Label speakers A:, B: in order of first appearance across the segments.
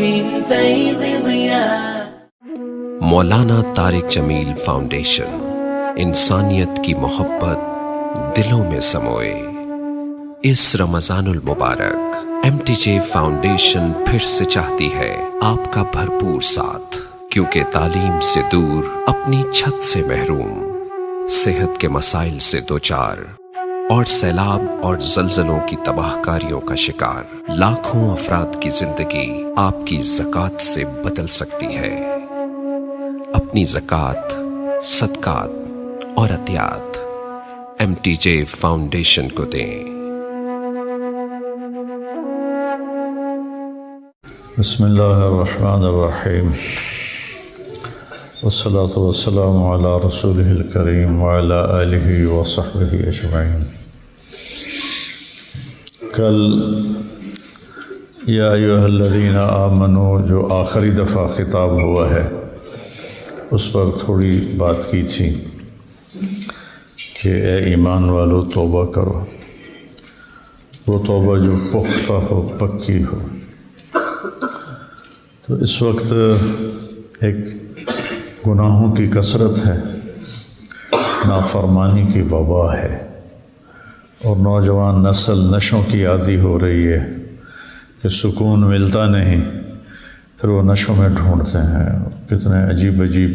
A: من فيض ضياء.
B: مولانا طارق جمیل فاؤنڈیشن، انسانیت کی محبت دلوں میں سموئے. اس رمضان المبارک ایم ٹی جے فاؤنڈیشن پھر سے چاہتی ہے آپ کا بھرپور ساتھ، کیونکہ تعلیم سے دور، اپنی چھت سے محروم، صحت کے مسائل سے دوچار اور سیلاب اور زلزلوں کی تباہ کاریوں کا شکار لاکھوں افراد کی زندگی آپ کی زکوٰۃ سے بدل سکتی ہے. اپنی زکوٰۃ، صدقات اور عطیات ایم ٹی جے فاؤنڈیشن کو دیں.
C: بسم اللہ الرحمن الرحیم، والصلاة والسلام علی رسولہ الکریم وعلی آلہ وصحبہ اجمعین. کل یا ایھا الذین آمنوا جو آخری دفعہ خطاب ہوا ہے، اس پر تھوڑی بات کی تھی کہ اے ایمان والو توبہ کرو، وہ توبہ جو پختہ ہو، پکی ہو. تو اس وقت ایک گناہوں کی کثرت ہے، نافرمانی کی وبا ہے، اور نوجوان نسل نشوں کی عادی ہو رہی ہے کہ سکون ملتا نہیں، پھر وہ نشوں میں ڈھونڈتے ہیں. کتنے عجیب عجیب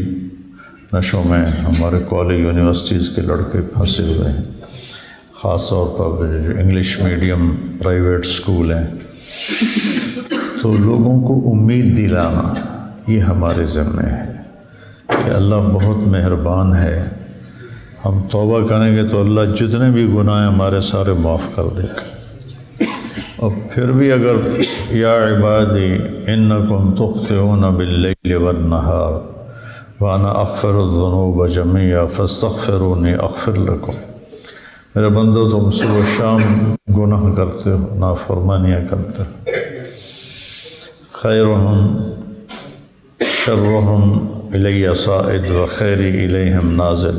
C: نشوں میں ہمارے کالج یونیورسٹیز کے لڑکے پھنسے ہوئے ہیں، خاص طور پر جو انگلش میڈیم پرائیویٹ اسکول ہیں. تو لوگوں کو امید دلانا یہ ہمارے ذمہ ہے کہ اللہ بہت مہربان ہے، ہم توبہ کریں گے تو اللہ جتنے بھی گناہ ہمارے سارے معاف کر دے گا. اور پھر بھی اگر یا عبادی انکم تخطئون باللیل والنہار وانا اغفر الذنوب جميعا فاستغفرونی اغفر لکم، میرے بندو تم صبح و شام گناہ کرتے ہو، نافرمانیاں کرتے ہو. خیرہم شرہم الی صائد و خیری الیہم نازل.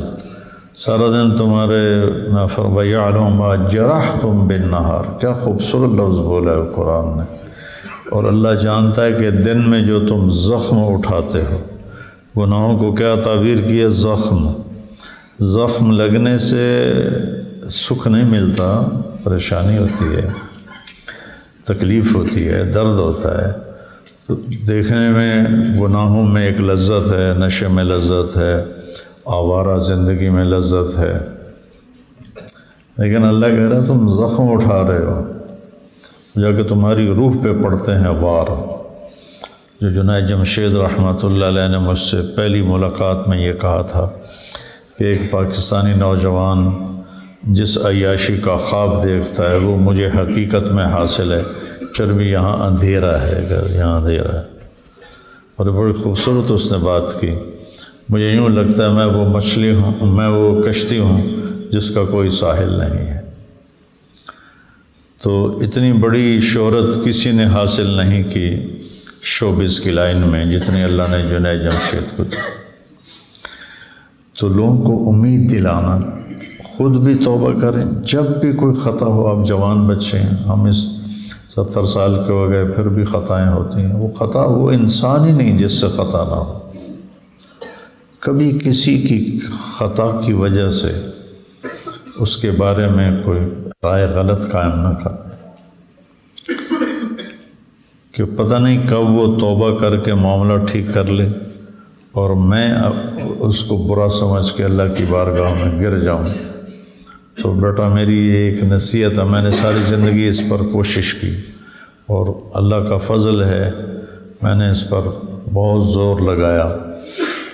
C: سارا دن تمہارے وَيَعْلَمُ مَا جَرَحْتُمْ بِالنَّهَارِ، کیا خوبصورت لفظ بولا ہے قرآن نے. اور اللہ جانتا ہے کہ دن میں جو تم زخم اٹھاتے ہو، گناہوں کو کیا تعبیر کی ہے؟ زخم. زخم لگنے سے سکھ نہیں ملتا، پریشانی ہوتی ہے، تکلیف ہوتی ہے، درد ہوتا ہے. تو دیکھنے میں گناہوں میں ایک لذت ہے، نشے میں لذت ہے، آوارہ زندگی میں لذت ہے، لیکن اللہ کہہ رہا ہے تم زخم اٹھا رہے ہو، جا کہ تمہاری روح پہ پڑتے ہیں وار. جو جنید جمشید رحمۃ اللہ علیہ نے مجھ سے پہلی ملاقات میں یہ کہا تھا کہ ایک پاکستانی نوجوان جس عیاشی کا خواب دیکھتا ہے وہ مجھے حقیقت میں حاصل ہے، پھر بھی یہاں اندھیرا ہے، یہاں اندھیرا ہے. اور بڑی خوبصورت اس نے بات کی. مجھے یوں لگتا ہے میں وہ مچھلی ہوں، میں وہ کشتی ہوں جس کا کوئی ساحل نہیں ہے. تو اتنی بڑی شہرت کسی نے حاصل نہیں کی شوبز کی لائن میں جتنی اللہ نے جنید جمشید کو دی. تو لوگوں کو امید دلانا، خود بھی توبہ کریں. جب بھی کوئی خطا ہو، آپ جوان بچے ہیں، ہم اس 70 سال کے ہو گئے پھر بھی خطائیں ہوتی ہیں. وہ خطا وہ انسان ہی نہیں جس سے خطا نہ ہو. کبھی کسی کی خطا کی وجہ سے اس کے بارے میں کوئی رائے غلط قائم نہ کریں کہ پتہ نہیں کب وہ توبہ کر کے معاملہ ٹھیک کر لے اور میں اس کو برا سمجھ کے اللہ کی بارگاہ میں گر جاؤں. تو بیٹا میری یہ ایک نصیحت ہے، میں نے ساری زندگی اس پر کوشش کی اور اللہ کا فضل ہے میں نے اس پر بہت زور لگایا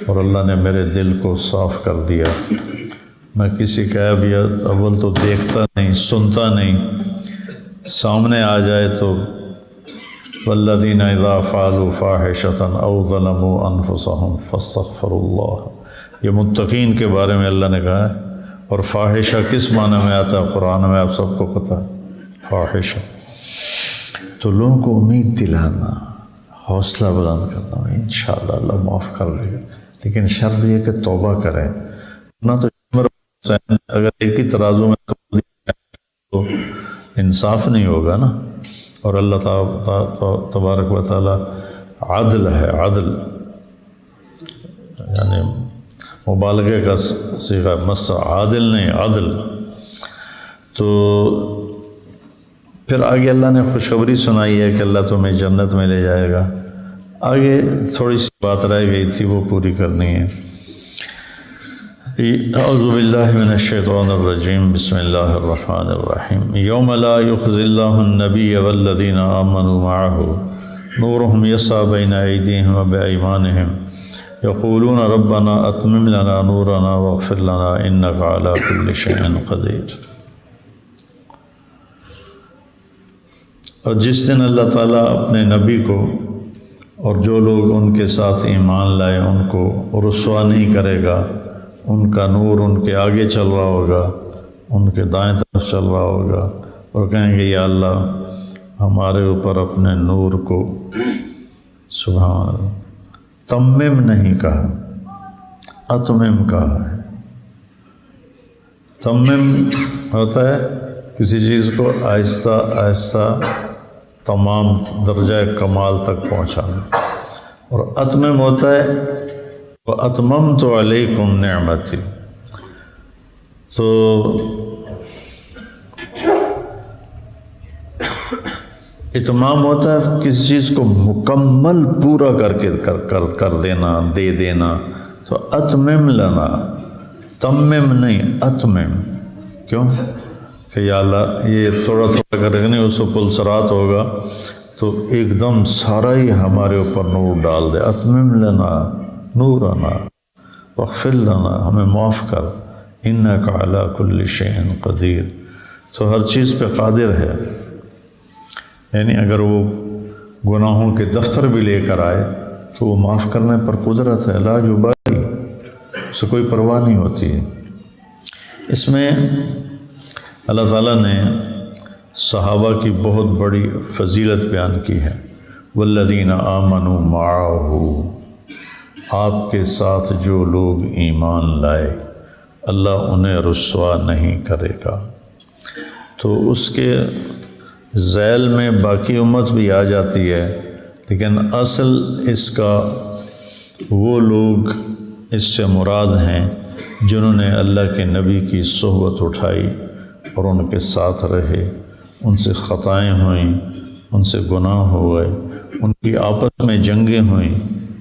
C: اور اللہ نے میرے دل کو صاف کر دیا. میں کسی کا عیب یا اول تو دیکھتا نہیں، سنتا نہیں، سامنے آ جائے تو والذین اذا فعلوا فاحشة او ظلموا انفسهم فاستغفروا اللہ. یہ متقین کے بارے میں اللہ نے کہا ہے. اور فاحشہ کس معنی میں آتا ہے قرآن میں؟ آپ سب کو پتہ ہے فاحشہ. تو لوگوں کو امید دلانا، حوصلہ بلند کرنا، انشاءاللہ اللہ معاف کر لے گا، لیکن شرط یہ کہ توبہ کریں. نہ تو اگر ایک ہی ترازو میں تو انصاف نہیں ہوگا نا. اور اللہ تبارک و تعالیٰ عدل ہے، عدل یعنی مبالغے کا صیغہ مس، عادل نہیں عدل۔ تو پھر آگے اللہ نے خوشخبری سنائی ہے کہ اللہ تمہیں جنت میں لے جائے گا۔ آگے تھوڑی سی بات رہ گئی تھی، وہ پوری کرنی ہے۔ اعوذ باللہ من الشیطان الرجیم، بسم اللہ الرحمن الرحیم۔ یوم لا یخزی اللہ النبی والذین آمنوا معہ نورہم یسعی بین ایدیہم وبایمانہم یقولون ربنا اتمم لنا نورنا واغفر لنا انک علی کل شیء قدیر۔ اور جس دن اللہ تعالیٰ اپنے نبی کو اور جو لوگ ان کے ساتھ ایمان لائے ان کو رسوا نہیں کرے گا، ان کا نور ان کے آگے چل رہا ہوگا، ان کے دائیں طرف چل رہا ہوگا، اور کہیں گے یا اللہ ہمارے اوپر اپنے نور کو، سبحان اللہ، تمم نہیں کہا، اتمم کہا ہے۔ تمم ہوتا ہے کسی چیز کو آہستہ آہستہ تمام درجہ کمال تک پہنچانا، اور اتمم ہوتا ہے وَأَتْمَمْتُ عَلَيْكُمْ نِعْمَتِي۔ تو اتمام ہوتا ہے کسی چیز کو مکمل پورا کر دینا، دے دینا۔ تو اتمم لنا، تمم نہیں اتمم۔ کیوں کہ یا اللہ یہ تھوڑا تھوڑا کر کے نہیں، اس کو پلسرات ہوگا تو ایک دم سارا ہی ہمارے اوپر نور ڈال دے۔ اتمم لنا نورنا واغفر لنا، ہمیں معاف کر، انک علی کل شیء قدیر، تو ہر چیز پہ قادر ہے۔ یعنی اگر وہ گناہوں کے دفتر بھی لے کر آئے تو وہ معاف کرنے پر قدرت ہے، لا جبالی، اسے کوئی پرواہ نہیں ہوتی ہے۔ اس میں اللہ تعالیٰ نے صحابہ کی بہت بڑی فضیلت بیان کی ہے۔ والذین آمنوا معہ، آپ کے ساتھ جو لوگ ایمان لائے اللہ انہیں رسوا نہیں کرے گا۔ تو اس کے ذیل میں باقی امت بھی آ جاتی ہے، لیکن اصل اس کا وہ لوگ اس سے مراد ہیں جنہوں نے اللہ کے نبی کی صحبت اٹھائی اور ان کے ساتھ رہے، ان سے خطائیں ہوئیں، ان سے گناہ ہوئے، ان کی آپس میں جنگیں ہوئیں،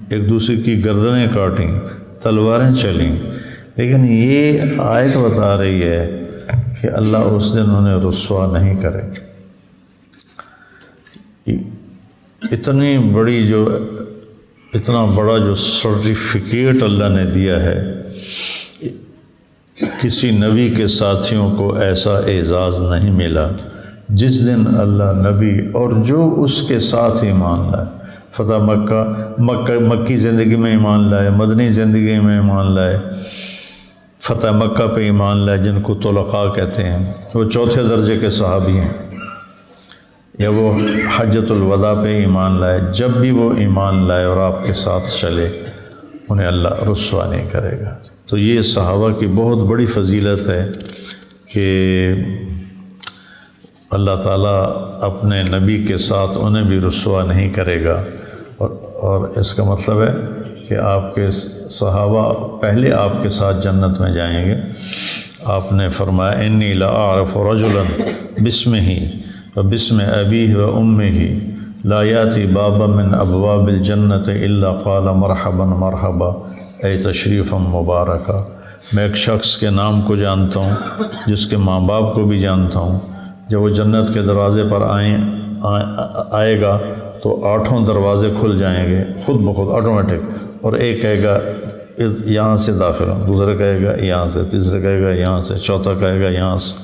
C: ایک دوسرے کی گردنیں کاٹیں، تلواریں چلیں، لیکن یہ آیت بتا رہی ہے کہ اللہ اس دن انہیں رسوا نہیں کرے گا۔ اتنا بڑا جو سرٹیفکیٹ اللہ نے دیا ہے، کسی نبی کے ساتھیوں کو ایسا اعزاز نہیں ملا جس دن اللہ نبی اور جو اس کے ساتھ ایمان لائے، فتح مکی زندگی میں ایمان لائے، مدنی زندگی میں ایمان لائے، فتح مکہ پہ ایمان لائے جن کو طلقاء کہتے ہیں، وہ چوتھے درجے کے صحابی ہیں، یا وہ حجۃ الوداع پہ ایمان لائے، جب بھی وہ ایمان لائے اور آپ کے ساتھ چلے انہیں اللہ رسوا نہیں کرے گا۔ تو یہ صحابہ کی بہت بڑی فضیلت ہے کہ اللہ تعالیٰ اپنے نبی کے ساتھ انہیں بھی رسوا نہیں کرے گا، اور اس کا مطلب ہے کہ آپ کے صحابہ پہلے آپ کے ساتھ جنت میں جائیں گے۔ آپ نے فرمایا انی لا اعرف رجلا باسمہ وباسم ابیہ وامہ لا یاتی بابا من ابواب الجنت الا قال مرحبا مرحبا اے تشریفا مبارکا۔ میں ایک شخص کے نام کو جانتا ہوں جس کے ماں باپ کو بھی جانتا ہوں، جب وہ جنت کے دروازے پر آئے گا تو 8 دروازے کھل جائیں گے خود بخود آٹومیٹک، اور ایک کہے گا یہاں سے داخل ہوں، دوسرا کہے گا یہاں سے، تیسرا کہے گا یہاں سے، چوتھا کہے گا یہاں سے،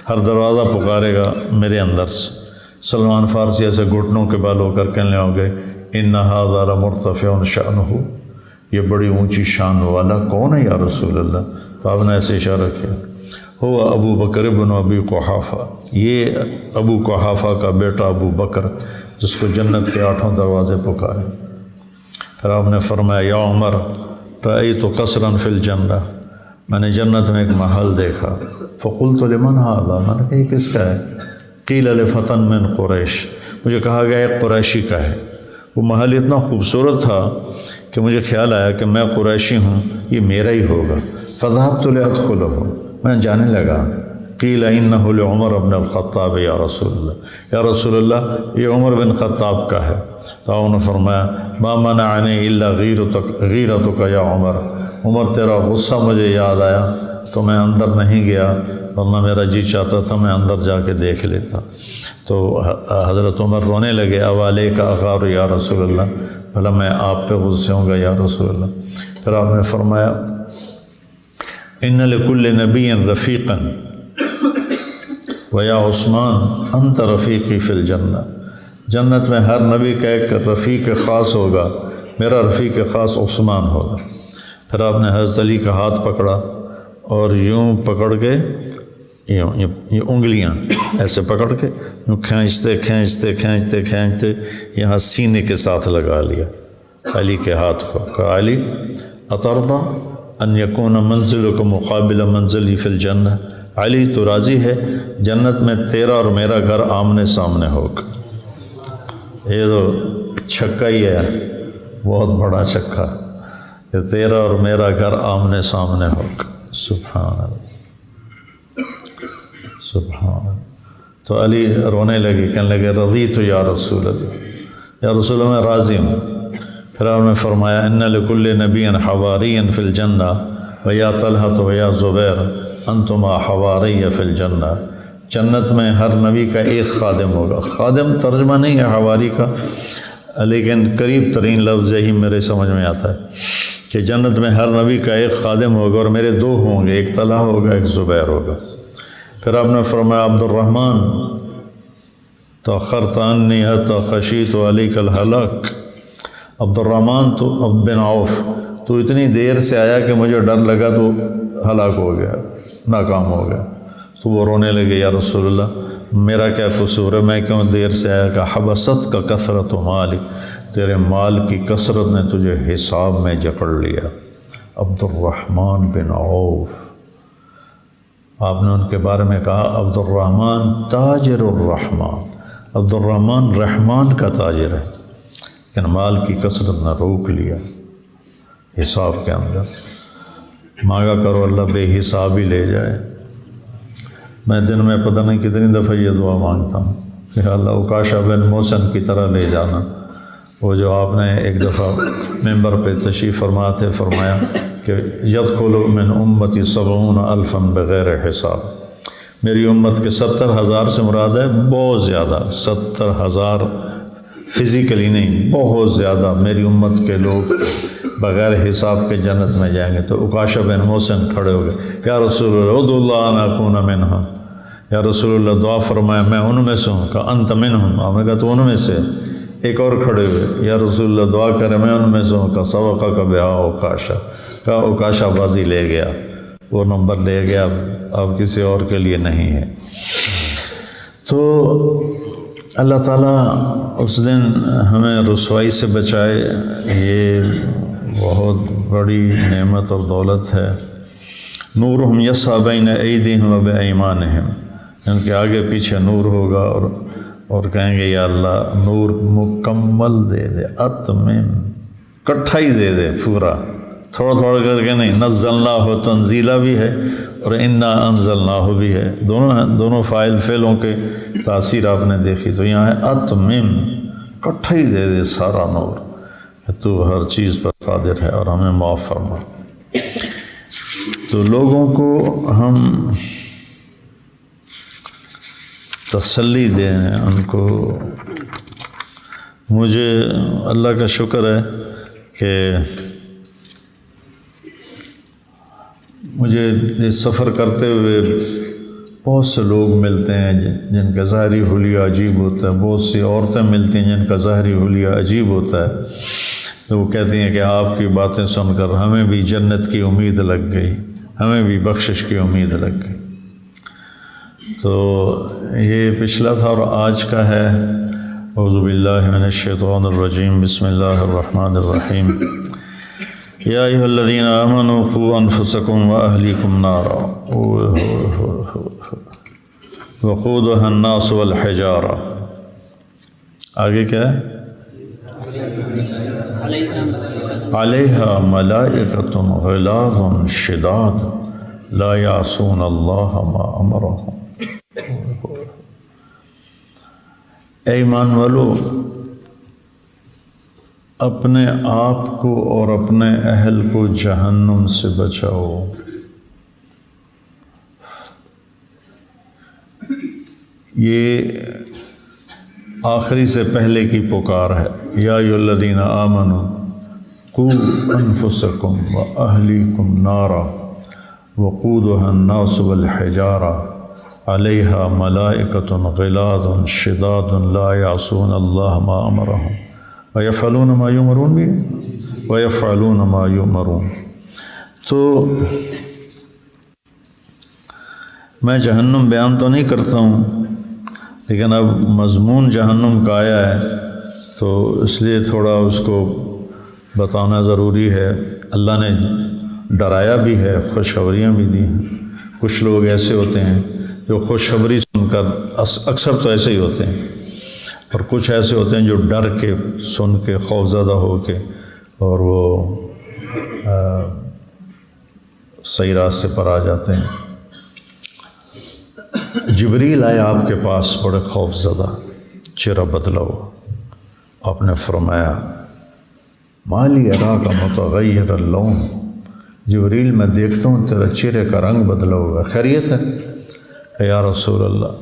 C: ہر دروازہ پکارے گا میرے اندر سے۔ سلمان فارسی ایسے گھٹنوں کے بال ہو کر کہنے ہوگے ان ھذا لمرتفع شأنہ، یہ بڑی اونچی شان والا کون ہے یا رسول اللہ؟ تو آپ نے ایسے اشارہ کیا، ہوا ابو بکر بن ابی قحافہ، یہ ابو قحافہ کا بیٹا ابو بکر جس کو جنت کے 8 دروازے پکارے۔ پھر آپ نے فرمایا یا عمر رأیت قصرا فی الجنہ، میں نے جنت میں ایک محل دیکھا، فقلت لمن ھذا، میں نے کہا یہ کس کا ہے؟ قیل لفتن من قریش، مجھے کہا گیا ایک قریشی کا ہے، وہ محل اتنا خوبصورت تھا کہ مجھے خیال آیا کہ میں قریشی ہوں، یہ میرا ہی ہوگا۔ فذهبت لأدخله، میں جانے لگا۔ قیل انه لعمر بن الخطاب یا رسول اللہ، یا رسول اللہ یہ عمر بن خطاب کا ہے۔ تو انہوں نے فرمایا ما منعنی الا غیرتک یا عمر، عمر تیرا غصہ مجھے یاد آیا تو میں اندر نہیں گیا، ورنہ میرا جی چاہتا تھا میں اندر جا کے دیکھ لیتا۔ تو حضرت عمر رونے لگے، اوالی کا اغار یا رسول اللہ، بھلا میں آپ پہ غصے ہوں گا یا رسول اللہ۔ پھر آپ نے فرمایا ان لکل نبی رفیقا ویا عثمان انت رفیقی فی الجنہ، جنت میں ہر نبی کا ایک رفیق خاص ہوگا، میرا رفیق خاص عثمان ہوگا۔ پھر آپ نے حضرت علی کا ہاتھ پکڑا اور یوں پکڑ کے یہ انگلیاں ایسے پکڑ کے یوں کھینچتے کھینچتے کھینچتے کھینچتے یہاں سینے کے ساتھ لگا لیا علی کے ہاتھ کو، کہا علی اترضی ان یکون منزلک مقابل منزلی فی الجنہ، علی تو راضی ہے جنت میں تیرا اور میرا گھر آمنے سامنے ہوگا۔ یہ تو چھکا ہی ہے، بہت بڑا چھکا، کہ تیرا اور میرا گھر آمنے سامنے ہوگا۔ سبحان اللہ، سبحان اللہ۔ تو علی رونے لگے، کہنے لگے رضیت یا رسول اللہ، یا رسول اللہ میں راضی ہوں۔ پھر آپ نے فرمایا ان لکل نبی حواری فی الجنہ ویا طلحۃ ویا زبیر انتما حواری فی الجنہ، جنت میں ہر نبی کا ایک خادم ہوگا۔ خادم ترجمہ نہیں ہے حواری کا، لیکن قریب ترین لفظ یہی میرے سمجھ میں آتا ہے کہ جنت میں ہر نبی کا ایک خادم ہوگا اور میرے دو ہوں گے، ایک طلحہ ہوگا ایک زبیر ہوگا۔ پھر آپ نے فرمایا عبد الرحمن تأخرت عنی حتی خشیت علیک الہلاک، عبد الرحمن تو بن عوف تو اتنی دیر سے آیا کہ مجھے ڈر لگا تو ہلاک ہو گیا، ناکام ہو گیا۔ تو وہ رونے لگے یا رسول اللہ میرا کیا قصور ہے، میں کیوں دیر سے آیا؟ کہ حبست کا کثرت مالک، تیرے مال کی کثرت نے تجھے حساب میں جکڑ لیا۔ عبد الرحمن بن عوف، آپ نے ان کے بارے میں کہا عبد الرحمن تاجر الرحمن، عبد الرحمن رحمان کا تاجر ہے، لیکن مال کی کثرت نے روک لیا حساب کے اندر۔ مانگا کرو اللہ بے حساب ہی لے جائے۔ میں دن میں پتہ نہیں کتنی دفعہ یہ دعا مانگتا ہوں کہ اللہ عکاشہ بن محسن کی طرح لے جانا، وہ جو آپ نے ایک دفعہ ممبر پہ تشریف فرما تھے، فرمایا کہ یدخل من امتی 70,000 بغیر حساب، میری امت کے 70,000 سے مراد ہے بہت زیادہ، 70,000 فزیکلی نہیں، بہت زیادہ میری امت کے لوگ بغیر حساب کے جنت میں جائیں گے۔ تو عکاشہ بن محسن کھڑے ہو گئے، یا رسول اللہ ادعو اللہ ان اکون منہم، یا رسول اللہ دعا فرمایا میں ان میں سے ہوں۔ کہا انت منہم، آپ نے کہا تو ان میں سے۔ ایک اور کھڑے ہوئے، یا رسول اللہ دعا کرے میں ان میں سے ہوں۔ کہا سبقہ کا بہا عکاشہ، کہا عکاشہ بازی لے گیا، وہ نمبر لے گیا، اب کسی اور کے لیے نہیں ہے۔ تو اللہ تعالیٰ اس دن ہمیں رسوائی سے بچائے، یہ بہت بڑی نعمت اور دولت ہے۔ نورہم یسعی بین ایدیہم و بایمانہم، ان کے آگے پیچھے نور ہوگا اور کہیں گے یا اللہ نور مکمل دے دے، اتمم، کٹھا ہی دے دے پورا، تھوڑا تھوڑا کر کے نہیں۔ نزلناہ تنزیلا بھی ہے اور انا انزلناہ بھی ہے، دونوں ہیں، دونوں فاعل فعلوں کے تاثیر آپ نے دیکھی۔ تو یہاں ہے اتمم، کٹھا ہی دے دے سارا نور، تو ہر چیز پر قادر ہے اور ہمیں معاف فرما۔ تو لوگوں کو ہم تسلی دیں، ان کو، مجھے اللہ کا شکر ہے کہ مجھے اس سفر کرتے ہوئے بہت سے لوگ ملتے ہیں جن کا ظاہری حلیہ عجیب ہوتا ہے، بہت سی عورتیں ملتی ہیں جن کا ظاہری حلیہ عجیب ہوتا ہے۔ تو وہ کہتی ہیں کہ آپ کی باتیں سن کر ہمیں بھی جنت کی امید لگ گئی، ہمیں بھی بخشش کی امید لگ گئی۔ تو یہ پچھلا تھا اور آج کا ہے۔ اعوذ باللہ من الشیطان الرجیم، بسم اللہ الرحمن الرحیم۔ یا ایھا الذین آمنوا قوا انفسکم واہلیکم نارا وقودھا الناس والحجارہ۔ آگے کیا ہے؟ علیہا ملائکۃ غلاظ شداد لا یعصون اللہ ما امرہم۔ اے ایمان والو، اپنے آپ کو اور اپنے اہل کو جہنم سے بچاؤ۔ یہ آخری سے پہلے کی پکار ہے۔ یا ایھا الذین آمنوا قوا انفسکم واہلیکم نارا وقودها الناس والحجارہ علیہا ملائکۃ غلاظ شداد لا یعصون اللہ ما امرہم ویفعلون ما یؤمرون بھی ویفعلون ما یؤمرون۔ تو میں جہنم بیان تو نہیں کرتا ہوں، لیکن اب مضمون جہنم کا آیا ہے تو اس لیے تھوڑا اس کو بتانا ضروری ہے۔ اللہ نے ڈرایا بھی ہے، خوشخبریاں بھی دی ہیں۔ کچھ لوگ ایسے ہوتے ہیں جو خوشخبری سن کر، اکثر تو ایسے ہی ہوتے ہیں، اور کچھ ایسے ہوتے ہیں جو ڈر کے سن کے خوف زدہ ہو کے اور وہ صحیح راستے پر آ جاتے ہیں۔ جبریل آئے آپ کے پاس بڑے خوف زدہ، چہرہ بدلا ہوا۔ آپ نے فرمایا مالی اراک متغیر اللون، جبریل میں دیکھتا ہوں تیرا چہرے کا رنگ بدلا ہوا، خیریت ہے؟ کہ یا رسول اللہ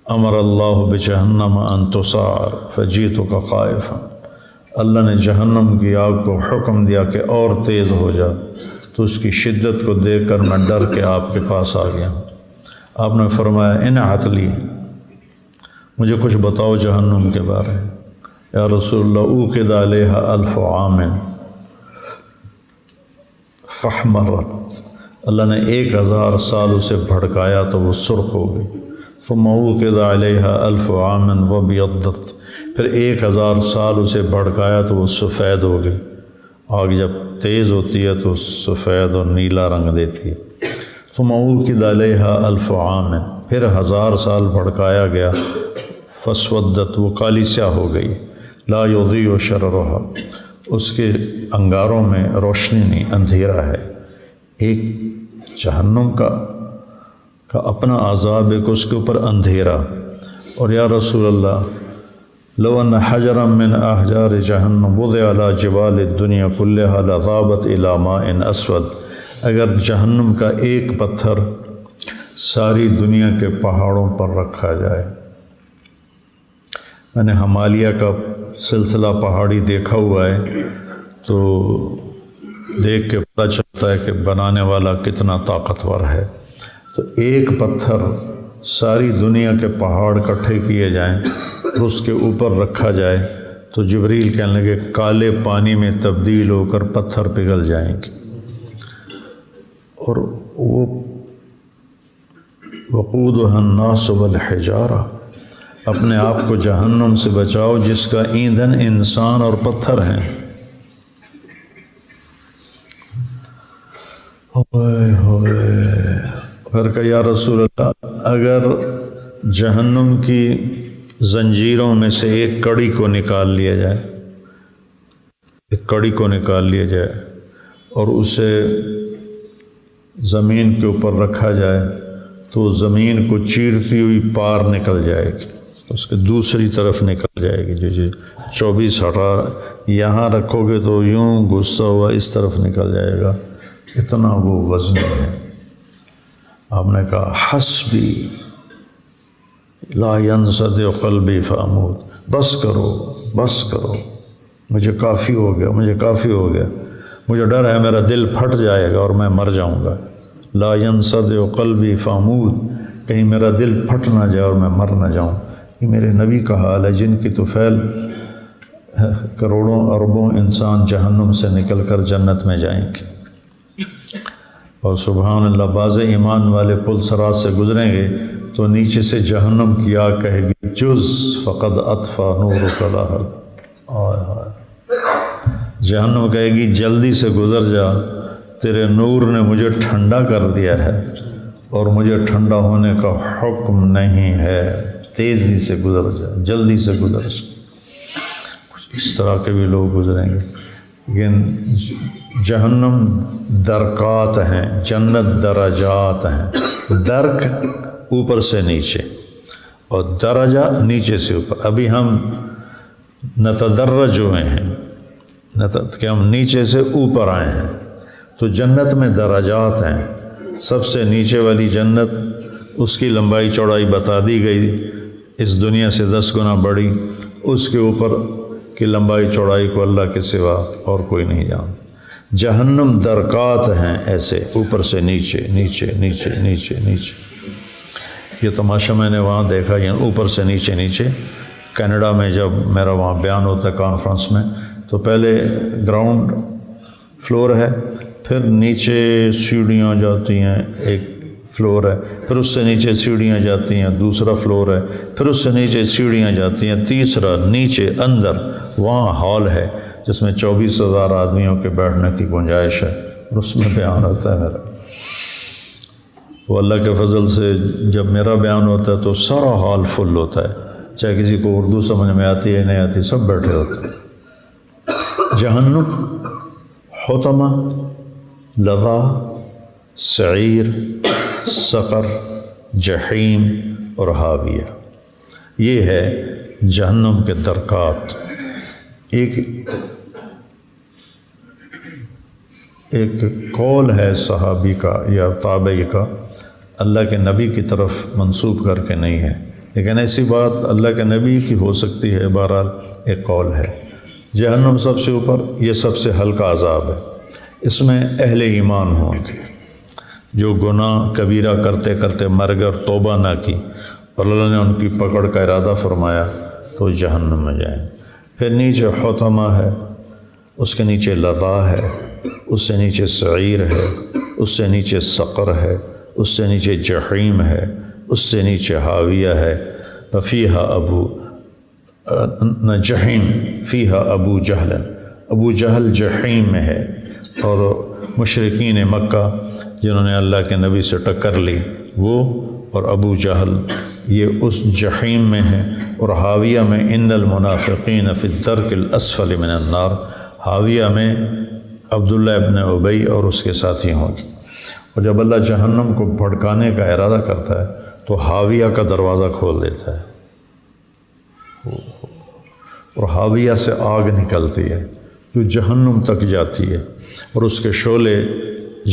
C: امر اللہ بجہنم ان تسعر فجئتک خائفا، اللہ نے جہنم کی آگ کو حکم دیا کہ اور تیز ہو جا، تو اس کی شدت کو دیکھ کر میں ڈر کے آپ کے پاس آ گیا۔ آپ نے فرمایا انعت لی، مجھے کچھ بتاؤ جہنم کے بارے میں۔ یا رسول اللہ اوقد علیہا 1000 عام فاحمرت، اللہ نے 1000 سال اسے بھڑکایا تو وہ سرخ ہو گئی۔ ثم اوقد علیہا 1000 عام وابیضت، پھر 1000 سال اسے بھڑکایا تو وہ سفید ہو گئی۔ آگ جب تیز ہوتی ہے تو سفید اور نیلا رنگ دیتی ہے۔ ثم اوقد علیہا 1000 عام، پھر 1000 سال بھڑکایا گیا، فاسودت، وہ کالی سیاہ ہو گئی۔ لا یضیء شررھا، اس کے انگاروں میں روشنی نہیں، اندھیرا ہے۔ ایک جہنم کا اپنا عذاب، ایک اس کے اوپر اندھیرا۔ اور یا رسول اللہ لو ان حجرا من احجار جہنم وضع علی جبال الدنیا کلھا لذابت الی ماء اسود، اگر جہنم کا ایک پتھر ساری دنیا کے پہاڑوں پر رکھا جائے۔ میں نے ہمالیہ کا سلسلہ پہاڑی دیکھا ہوا ہے، تو دیکھ کے پتہ چلتا ہے کہ بنانے والا کتنا طاقتور ہے۔ تو ایک پتھر ساری دنیا کے پہاڑ اکٹھے کیے جائیں اور اس کے اوپر رکھا جائے تو جبریل کہنے لگے کالے پانی میں تبدیل ہو کر پتھر پگھل جائیں گے۔ اور وہ وقودها الناس والحجارہ، اپنے آپ کو جہنم سے بچاؤ جس کا ایندھن انسان اور پتھر ہیں۔ پھر کہ یا رسول اللہ اگر جہنم کی زنجیروں میں سے ایک کڑی کو نکال لیا جائے، ایک کڑی کو نکال لیا جائے اور اسے زمین کے اوپر رکھا جائے تو زمین کو چیرتی ہوئی پار نکل جائے گی، اس کے دوسری طرف نکل جائے گی۔ جو 24 ہٹا یہاں رکھو گے تو یوں گھستا ہوا اس طرف نکل جائے گا، اتنا وہ وزن ہے۔ آپ نے کہا حسبی لا ینصدع قلبی فاموت، بس کرو بس کرو، مجھے کافی ہو گیا، مجھے کافی ہو گیا، مجھے ڈر ہے میرا دل پھٹ جائے گا اور میں مر جاؤں گا۔ لا ینصدع قلبی فاموت، کہیں میرا دل پھٹ نہ جائے اور میں مر نہ جاؤں۔ یہ میرے نبی کا حال ہے جن کی طفیل کروڑوں اربوں انسان جہنم سے نکل کر جنت میں جائیں گے۔ اور سبحان اللہ، بعض ایمان والے پل صراط سے گزریں گے تو نیچے سے جہنم کی آگ کہے گی جز فقد اطفا نورک لہب، جہنم کہے گی جلدی سے گزر جا، تیرے نور نے مجھے ٹھنڈا کر دیا ہے اور مجھے ٹھنڈا ہونے کا حکم نہیں ہے، تیزی سے گزر جا، جلدی سے گزر جا۔ اس طرح کے بھی لوگ گزریں گے۔ لیکن جہنم درکات ہیں، جنت درجات ہیں۔ درک اوپر سے نیچے اور درجہ نیچے سے اوپر۔ ابھی ہم نتدرج ہوئے ہیں کہ ہم نیچے سے اوپر آئے ہیں، تو جنت میں درجات ہیں۔ سب سے نیچے والی جنت، اس کی لمبائی چوڑائی بتا دی گئی، اس دنیا سے 10 گنا بڑی۔ اس کے اوپر کی لمبائی چوڑائی کو اللہ کے سوا اور کوئی نہیں جانتا۔ جہنم درکات ہیں، ایسے اوپر سے نیچے نیچے نیچے نیچے نیچے۔ یہ تماشا میں نے وہاں دیکھا، یعنی اوپر سے نیچے نیچے۔ کینیڈا میں جب میرا وہاں بیان ہوتا ہے کانفرنس میں، تو پہلے گراؤنڈ فلور ہے، پھر نیچے سیڑھیاں جاتی ہیں، ایک فلور ہے، پھر اس سے نیچے سیڑھیاں جاتی ہیں، دوسرا فلور ہے، پھر اس سے نیچے سیڑھیاں جاتی ہیں، تیسرا نیچے اندر وہاں ہال ہے جس میں 24,000 آدمیوں کے بیٹھنے کی گنجائش ہے، اور اس میں بیان ہوتا ہے میرا۔ وہ اللہ کے فضل سے جب میرا بیان ہوتا ہے تو سارا ہال فل ہوتا ہے، چاہے کسی کو اردو سمجھ میں آتی ہے نہیں آتی، سب بیٹھے ہوتے ہیں۔ جہنم، حطمہ، لظا، سعیر، سقر، جحیم اور حاویہ، یہ ہے جہنم کے درکات۔ ایک قول ہے صحابی کا یا تابعی کا، اللہ کے نبی کی طرف منسوب کر کے نہیں ہے، لیکن ایسی بات اللہ کے نبی کی ہو سکتی ہے۔ بہرحال ایک قول ہے، جہنم سب سے اوپر، یہ سب سے ہلکا عذاب ہے۔ اس میں اہل ایمان ہوں گے، جو گناہ کبیرہ کرتے کرتے مر گئے اور توبہ نہ کی، اور اللہ نے ان کی پکڑ کا ارادہ فرمایا تو جہنم میں جائیں۔ پھر نیچے حطمہ ہے، اس کے نیچے لظا ہے، اس سے نیچے سعیر ہے، اس سے نیچے سقر ہے، اس سے نیچے جحیم ہے، اس سے نیچے حاویہ ہے۔ فیہا جحیم، فیہا ابو جہل، ابو جہل جحیم میں ہے، اور مشرکین مکہ جنہوں نے اللہ کے نبی سے ٹکر لی، وہ اور ابو جہل یہ اس جحیم میں ہے۔ اور حاویہ میں ان المنافقین فی الدرک الاسفل من النار، حاویہ میں عبداللہ ابن ابی اور اس کے ساتھی ہوں گے۔ اور جب اللہ جہنم کو بھڑکانے کا ارادہ کرتا ہے تو حاویہ کا دروازہ کھول دیتا ہے، اور حاویہ سے آگ نکلتی ہے جو جہنم تک جاتی ہے، اور اس کے شعلے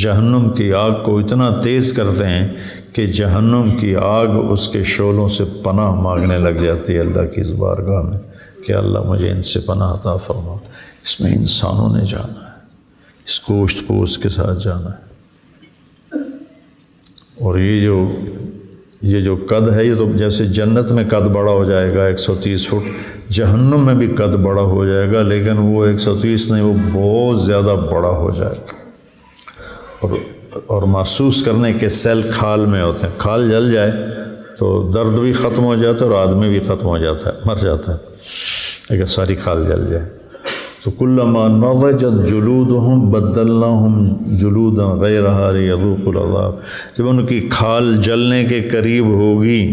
C: جہنم کی آگ کو اتنا تیز کرتے ہیں کہ جہنم کی آگ اس کے شعلوں سے پناہ مانگنے لگ جاتی ہے اللہ کی اس بارگاہ میں کہ اللہ مجھے ان سے پناہ عطا فرما۔ اس میں انسانوں نے جانا ہے، اس گوشت پوست کے ساتھ جانا ہے۔ اور یہ جو قد ہے، یہ تو جیسے جنت میں قد بڑا ہو جائے گا 130 فٹ، جہنم میں بھی قد بڑا ہو جائے گا، لیکن وہ 130 نہیں، وہ بہت زیادہ بڑا ہو جائے گا۔ اور محسوس کرنے کے سیل کھال میں ہوتے ہیں، کھال جل جائے تو درد بھی ختم ہو جاتا ہے اور آدمی بھی ختم ہو جاتا ہے، مر جاتا ہے اگر ساری کھال جل جائے۔ تو کلما نضجت جلودہم بدلناہم جلودا غیرہا لیذوقوا العذاب، جب ان کی کھال جلنے کے قریب ہوگی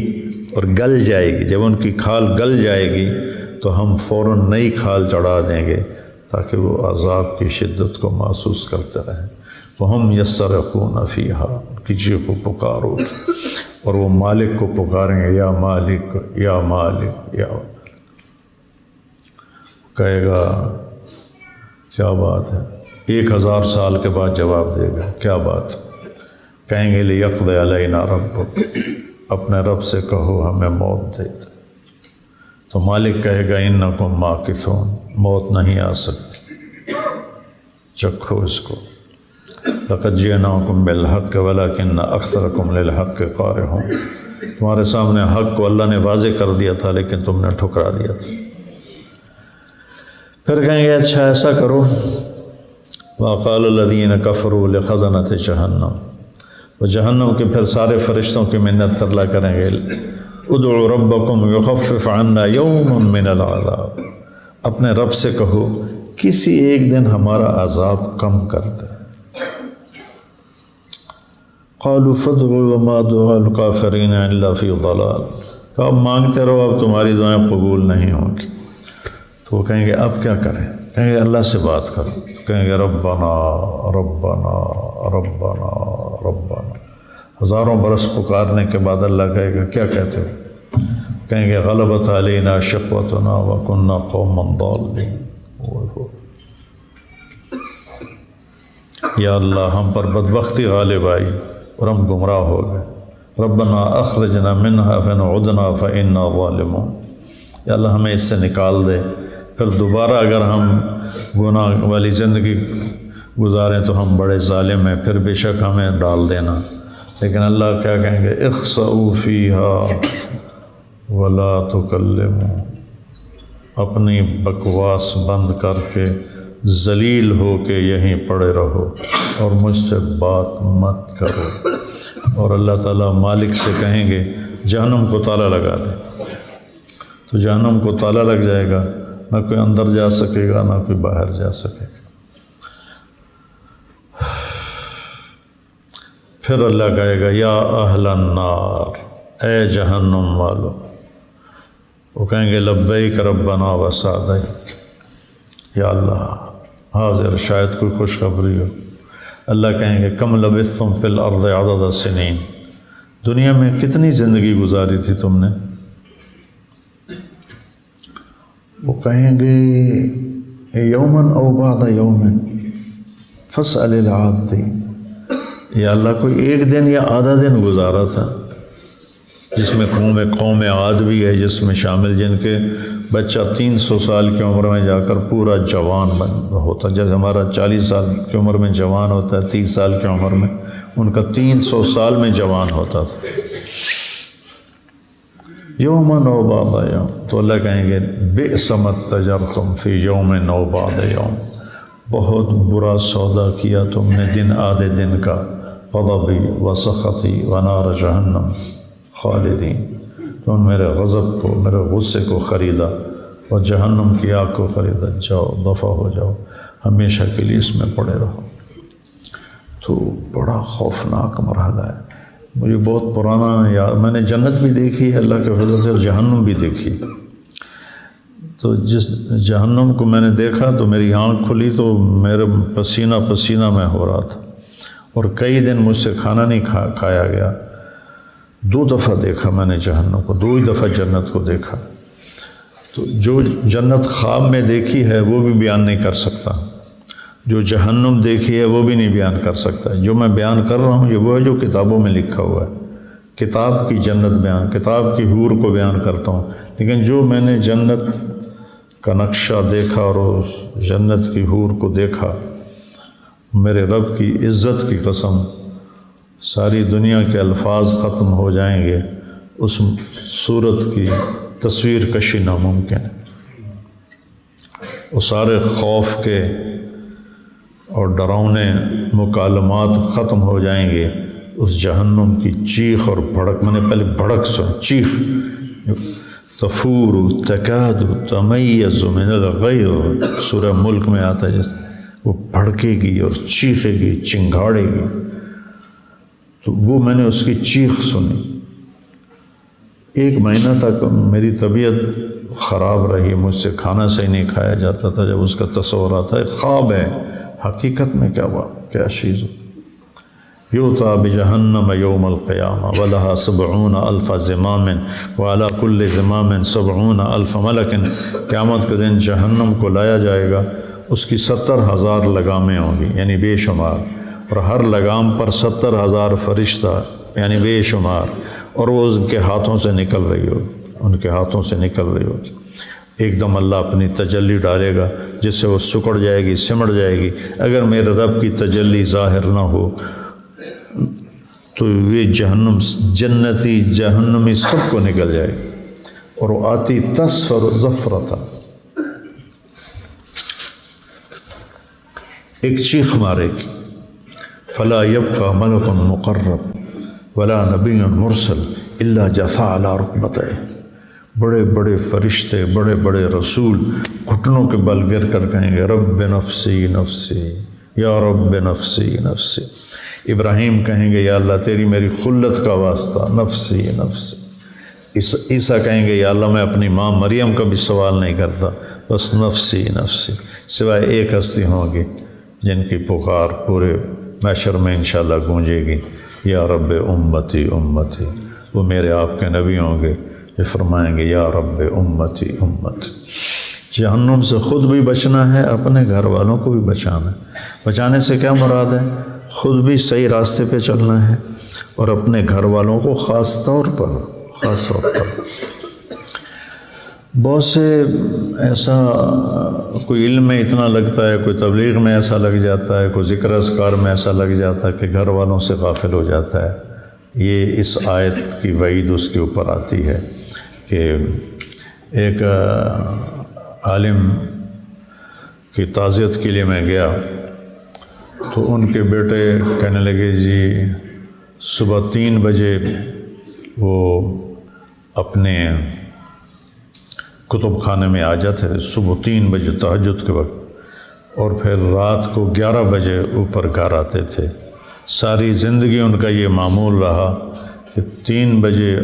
C: اور گل جائے گی، جب ان کی کھال گل جائے گی تو ہم فوراً نئی کھال چڑھا دیں گے تاکہ وہ عذاب کی شدت کو محسوس کرتے رہیں۔ وہم یصرخون فیہا، کی چیخ و پکار ہوگی، اور وہ مالک کو پکاریں گے، یا مالک یا مالک یا، کہے گا کیا بات ہے، 1000 سال کے بعد جواب دے گا، کیا بات؟ کہیں گے لیقضی علینا ربک، اپنے رب سے کہو ہمیں موت دے دے۔ تو مالک کہے گا انکم ماکثون، موت نہیں آ سکتی، چکھو اس کو۔ لقد جئناکم بالحق ولکن اکثرکم للحق کارہون، تمہارے سامنے حق کو اللہ نے واضح کر دیا تھا لیکن تم نے ٹھکرا دیا تھا۔ پھر کہیں گے اچھا ایسا کرو، وقال الذین کفروا لخزنۃ جہنم، وہ جہنم کے پھر سارے فرشتوں کی منت اللہ کریں گے، ادعوا ربکم یخفف عنا یوما من العذاب، اپنے رب سے کہو کسی ایک دن ہمارا عذاب کم کر دے۔ قالوا فادعوا وما دعاء الکافرین الا فی ضلال، تو اب مانگتے رہو، اب تمہاری دعائیں قبول نہیں ہوں گی۔ تو وہ کہیں گے اب کیا کریں؟ کہیں گے اللہ سے بات کرو. کہیں گے ربنا ربنا ربنا ربنا. ہزاروں برس پکارنے کے بعد اللہ کہے گا کیا کہتے ہو؟ کہیں گے غلبت علینا شقوتنا وکنا قوما ضالین. یا اللہ ہم پر بدبختی غالب آئی اور ہم گمراہ ہو گئے. ربنا اخرجنا منها فإن عدنا فإنا ظالمون. یا اللہ ہمیں اس سے نکال دے، پھر دوبارہ اگر ہم گناہ والی زندگی گزاریں تو ہم بڑے ظالم ہیں، پھر بے شک ہمیں ڈال دینا. لیکن اللہ کیا کہیں گے؟ اخسؤوا فیہا ولا تکلموا. اپنی بکواس بند کر کے ذلیل ہو کے یہیں پڑے رہو اور مجھ سے بات مت کرو. اور اللہ تعالیٰ مالک سے کہیں گے جہنم کو تالا لگا دے. تو جہنم کو تالا لگ جائے گا، نہ کوئی اندر جا سکے گا نہ کوئی باہر جا سکے گا. پھر اللہ کہے گا یا اہل النار، اے جہنم والو. وہ کہیں گے لبیک ربنا و سعدیک. یا اللہ حاضر، شاید کوئی خوشخبری ہو. اللہ کہیں گے کم لبثتم فی الارض عدد السنین. دنیا میں کتنی زندگی گزاری تھی تم نے؟ وہ کہیں گے یومن او بعد یومن فاسأل العادین. یا اللہ کوئی ایک دن یا آدھا دن گزارا تھا، جس میں قوم عاد بھی ہے، جس میں شامل جن کے بچہ 300 سال کی عمر میں جا کر پورا جوان ہوتا، جیسے ہمارا 40 سال کی عمر میں جوان ہوتا ہے، 30 سال کی عمر میں ان کا 300 سال میں جوان ہوتا تھا. یومن او بعد یوم. تو اللہ کہیں گے بئس ما اتجرتم فی یوم او بعد یوم. بہت برا سودا کیا تم نے دن آدھے دن کا. غضبی و سخطی و نار جہنم خالدین. تم میرے غضب کو، میرے غصے کو خریدا اور جہنم کی آگ کو خریدا. جاؤ دفع ہو جاؤ، ہمیشہ کے لیے اس میں پڑے رہو. تو بڑا خوفناک مرحلہ ہے. مجھے بہت پرانا یاد، میں نے جنت بھی دیکھی ہے اللہ کے فضل سے، اور جہنم بھی دیکھی. تو جس جہنم کو میں نے دیکھا تو میری آنکھ کھلی تو میرے پسینہ پسینہ میں ہو رہا تھا، اور کئی دن مجھ سے کھانا نہیں کھایا گیا. 2 دفعہ دیکھا میں نے جہنم کو، 2 ہی دفعہ جنت کو دیکھا. تو جو جنت خواب میں دیکھی ہے وہ بھی بیان نہیں کر سکتا، جو جہنم دیکھی ہے وہ بھی نہیں بیان کر سکتا. جو میں بیان کر رہا ہوں یہ وہ ہے جو کتابوں میں لکھا ہوا ہے. کتاب کی جنت بیان، کتاب کی حور کو بیان کرتا ہوں. لیکن جو میں نے جنت کا نقشہ دیکھا اور اس جنت کی حور کو دیکھا، میرے رب کی عزت کی قسم ساری دنیا کے الفاظ ختم ہو جائیں گے، اس صورت کی تصویر کشی ناممکن ہے. وہ سارے خوف کے اور ڈراؤنے مکالمات ختم ہو جائیں گے. اس جہنم کی چیخ اور بھڑک، میں نے پہلے بھڑک سن، چیخ، تفور تکاد تمیز من الغیظ، سورہ ملک میں آتا ہے جیسے، وہ بھڑکے گی اور چیخے گی، چنگھاڑے گی. تو وہ میں نے اس کی چیخ سنی. 1 مہینہ تک میری طبیعت خراب رہی، مجھ سے کھانا صحیح نہیں کھایا جاتا تھا. جب اس کا تصور آتا ہے خواب ہے، حقیقت میں کیا ہوا، کیا چیز. یوتا بجہنم یوم القیامہ ولہا 70,000 زمام وعلی کل زمام 70,000 ملک. قیامت کے دن جہنم کو لایا جائے گا، اس کی 70,000 لگامیں ہوں گی یعنی بے شمار، اور ہر لگام پر 70,000 فرشتہ یعنی بے شمار، اور وہ ان کے ہاتھوں سے نکل رہی ہوگی، ان کے ہاتھوں سے نکل رہی ہوگی. ایک دم اللہ اپنی تجلی ڈالے گا جس سے وہ سکڑ جائے گی، سمٹ جائے گی. اگر میرے رب کی تجلی ظاہر نہ ہو تو یہ جہنم، جنتی جہنمی سب کو نکل جائے گی. اور وہ آتی تصفر زفرتا، ایک چیخ مارے گی. فلا يبقى ملک مقرب ولا نبی مرسل الا جثا علی رکبتیہ. بڑے بڑے فرشتے، بڑے بڑے رسول گھٹنوں کے بل گر کر کہیں گے رب نفسی نفسی یا رب نفسی نفسی. ابراہیم کہیں گے یا اللہ تیری میری خلت کا واسطہ، نفسی نفسی. عیسیٰ کہیں گے یا اللہ میں اپنی ماں مریم کا بھی سوال نہیں کرتا، بس نفسی نفسی، سوائے ایک ہستی ہوگی جن کی پکار پورے محشر میں انشاءاللہ گونجے گی، یا رب امتی امتی، وہ میرے آپ کے نبی ہوں گے، یہ فرمائیں گے یا رب امتی امتی۔ جہنم سے خود بھی بچنا ہے، اپنے گھر والوں کو بھی بچانا ہے۔ بچانے سے کیا مراد ہے؟ خود بھی صحیح راستے پہ چلنا ہے اور اپنے گھر والوں کو خاص طور پر بہت سے ایسا کوئی علم میں اتنا لگتا ہے، کوئی تبلیغ میں ایسا لگ جاتا ہے، کوئی ذکر اذکار میں ایسا لگ جاتا ہے کہ گھر والوں سے غافل ہو جاتا ہے۔ یہ اس آیت کی وعید اس کے اوپر آتی ہے کہ ایک عالم کی تعزیت کے لیے میں گیا تو ان کے بیٹے کہنے لگے جی صبح 3 بجے وہ اپنے کتب خانے میں آ جاتے تھے، صبح 3 بجے تہجد کے وقت، اور پھر رات کو 11 بجے اوپر گھر آتے تھے۔ ساری زندگی ان کا یہ معمول رہا کہ 3 بجے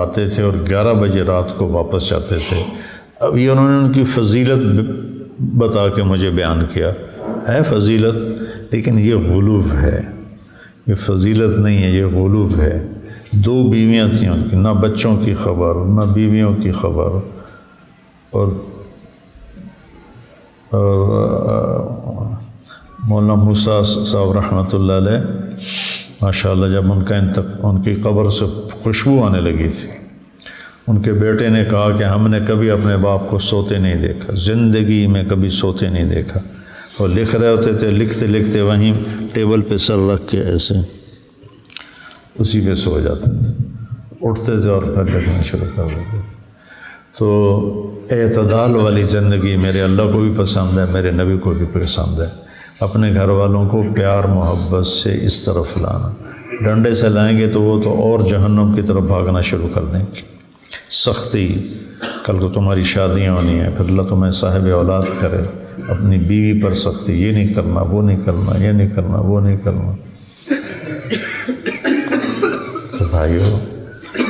C: آتے تھے اور 11 بجے رات کو واپس جاتے تھے۔ اب یہ انہوں نے ان کی فضیلت بتا کے مجھے بیان کیا، ہے فضیلت، لیکن یہ غلو ہے، یہ فضیلت نہیں ہے، یہ غلو ہے۔ 2 بیویاں تھیں ان کی، نہ بچوں کی خبر نہ بیویوں کی خبر، اور مولانا موسیٰ صاحب رحمۃ اللہ علیہ ماشاءاللہ جب ان کی قبر سے خوشبو آنے لگی تھی، ان کے بیٹے نے کہا کہ ہم نے کبھی اپنے باپ کو سوتے نہیں دیکھا، زندگی میں کبھی سوتے نہیں دیکھا۔ وہ لکھ رہے ہوتے تھے، لکھتے لکھتے وہیں ٹیبل پہ سر رکھ کے ایسے اسی پہ سو جاتے تھے، اٹھتے تھے اور پھر لکھنا شروع کر دیتے تھے۔ تو اعتدال والی زندگی میرے اللہ کو بھی پسند ہے، میرے نبی کو بھی پسند ہے۔ اپنے گھر والوں کو پیار محبت سے اس طرف لانا، ڈنڈے سے لائیں گے تو وہ تو اور جہنم کی طرف بھاگنا شروع کر دیں گے۔ سختی، کل کو تمہاری شادیاں ہونی ہیں، پھر اللہ تمہیں صاحب اولاد کرے، اپنی بیوی پر سختی، یہ نہیں کرنا، وہ نہیں کرنا، یہ نہیں کرنا، وہ نہیں کرنا۔ تو بھائیو،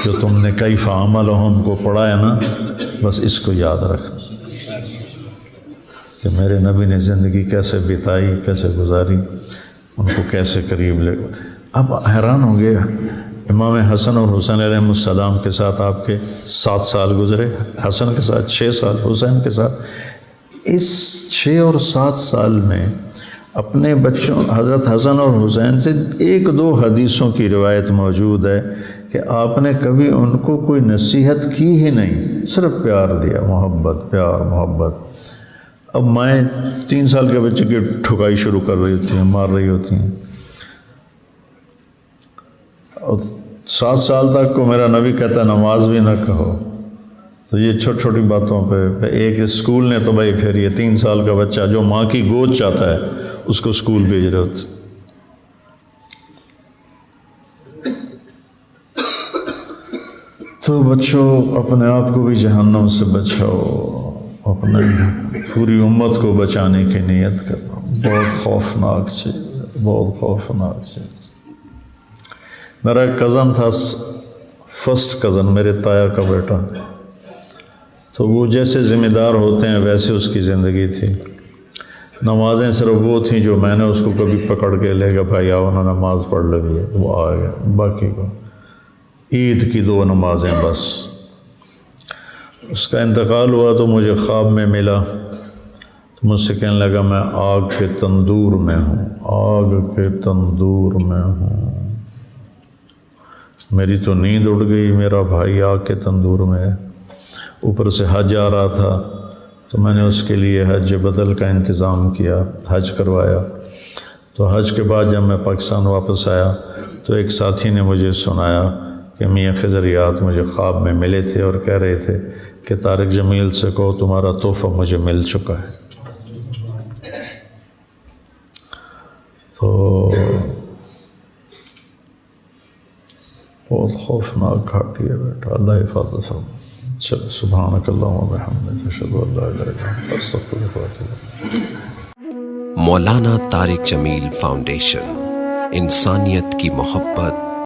C: جو تم نے کیف عملہم کو پڑھا ہے نا، بس اس کو یاد رکھنا کہ میرے نبی نے زندگی کیسے بتائی، کیسے گزاری، ان کو کیسے قریب لے۔ اب حیران ہوں گے، امام حسن اور حسین علیہ السلام کے ساتھ آپ کے 7 سال گزرے، حسن کے ساتھ 6 سال، حسین کے ساتھ۔ اس 6 اور 7 سال میں اپنے بچوں حضرت حسن اور حسین سے 1-2 حدیثوں کی روایت موجود ہے کہ آپ نے کبھی ان کو کوئی نصیحت کی ہی نہیں، صرف پیار دیا، محبت، پیار محبت۔ اب مائیں 3 سال کے بچے کی ٹھکائی شروع کر رہی ہوتی ہیں، مار رہی ہوتی ہیں، اور 7 سال تک کو میرا نبی کہتا ہے نماز بھی نہ کہو۔ تو یہ چھوٹی چھوٹی باتوں پہ ایک اسکول نے تو بھائی پھر یہ 3 سال کا بچہ جو ماں کی گود چاہتا ہے اس کو اسکول بھیج رہے ہوتے۔ تو بچوں، اپنے آپ کو بھی جہنم سے بچاؤ، اپنے پوری امت کو بچانے کی نیت کرنا۔ بہت خوفناک چیز، بہت خوفناک چیز۔ میرا ایک کزن تھا، فرسٹ کزن، میرے تایا کا بیٹا، تو وہ جیسے ذمہ دار ہوتے ہیں ویسے اس کی زندگی تھی۔ نمازیں صرف وہ تھیں جو میں نے اس کو کبھی پکڑ کے لے گا بھائی آؤ نا نماز پڑھ لگی ہے، وہ آ گیا۔ باقی کو عید کی 2 نمازیں بس۔ اس کا انتقال ہوا تو مجھے خواب میں ملا، تو مجھ سے کہنے لگا میں آگ کے تندور میں ہوں، آگ کے تندور میں ہوں۔ میری تو نیند اڑ گئی، میرا بھائی آگ کے تندور میں ہے۔ اوپر سے حج آ رہا تھا تو میں نے اس کے لیے حج بدل کا انتظام کیا، حج کروایا۔ تو حج کے بعد جب میں پاکستان واپس آیا تو ایک ساتھی نے مجھے سنایا کہ میاں خضریات مجھے خواب میں ملے تھے اور کہہ رہے تھے کہ طارق جمیل سے کہو تمہارا تحفہ مجھے مل چکا ہے۔ تو بہت خوفناک گھاٹی ہے بیٹا، اللہ حفاظت فرمائے۔ چلو سبحانک اللہم و بحمدک، اشہد ان لا الہ الا انت، استغفرک و اتوب الیک۔
B: مولانا طارق جمیل فاؤنڈیشن، انسانیت کی محبت